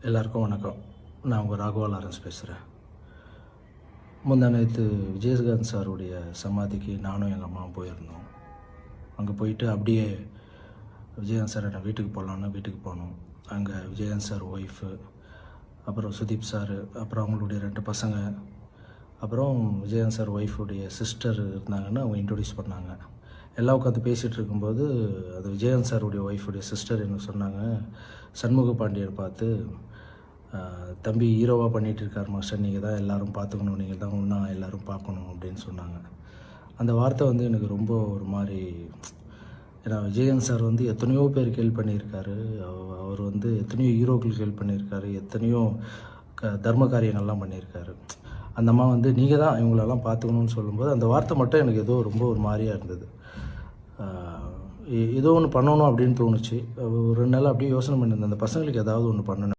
எல்லாருக்கும் வணக்கம். நான் உங்கள் ராகவா லாரன்ஸ் பேசுகிறேன். முந்தா நேற்று விஜயகாந்த் சாருடைய சமாதிக்கு நானும் எங்கள் அம்மாவும் போயிருந்தோம். அங்கே போயிட்டு அப்படியே விஜயகாந்த் சார் நான் வீட்டுக்கு போகலான்னு வீட்டுக்கு போனோம். அங்கே விஜயகாந்த் சார் ஒய்ஃபு, அப்புறம் சுதீப் சார், அப்புறம் அவங்களுடைய 2 பசங்க, அப்புறம் விஜயகாந்த் சார் ஒய்ஃபுடைய சிஸ்டர் இருந்தாங்கன்னு அவங்க இன்ட்ரொடியூஸ் பண்ணாங்க. எல்லாம் உட்காந்து பேசிகிட்டு இருக்கும்போது அது விஜயகாந்த் சாருடைய ஒய்ஃபுடைய சிஸ்டர் எனக்கு சொன்னாங்க, சண்முக பாண்டியர் பார்த்து, தம்பி ஹீரோவாக பண்ணிகிட்டு இருக்கார் மாஸ்டர், நீங்கள் தான் எல்லோரும் பார்த்துக்கணும், நீங்கள் தான் ஒன்றா எல்லோரும் பார்க்கணும் அப்படின்னு சொன்னாங்க. அந்த வார்த்தை எனக்கு ரொம்ப ஒரு மாதிரி, ஏன்னா விஜயகாந்த் சார் எத்தனையோ பேர் கேள்வி பண்ணியிருக்காரு. அவர் எத்தனையோ ஹீரோக்கள் கேள்வி பண்ணியிருக்காரு, எத்தனையோ தர்ம காரியங்கள்லாம் பண்ணியிருக்காரு. அந்த அம்மா நீங்கள் தான் இவங்களெல்லாம் பார்த்துக்கணும்னு சொல்லும்போது அந்த வார்த்தை மட்டும் எனக்கு ஏதோ ரொம்ப ஒரு மாதிரியாக இருந்தது. ஏதோ ஒன்று பண்ணணும் அப்படின்னு தோணுச்சு. ஒரு 2 நாள் அப்படியே யோசனை பண்ணியிருந்தேன், அந்த பசங்களுக்கு ஏதாவது ஒன்று பண்ணணும்.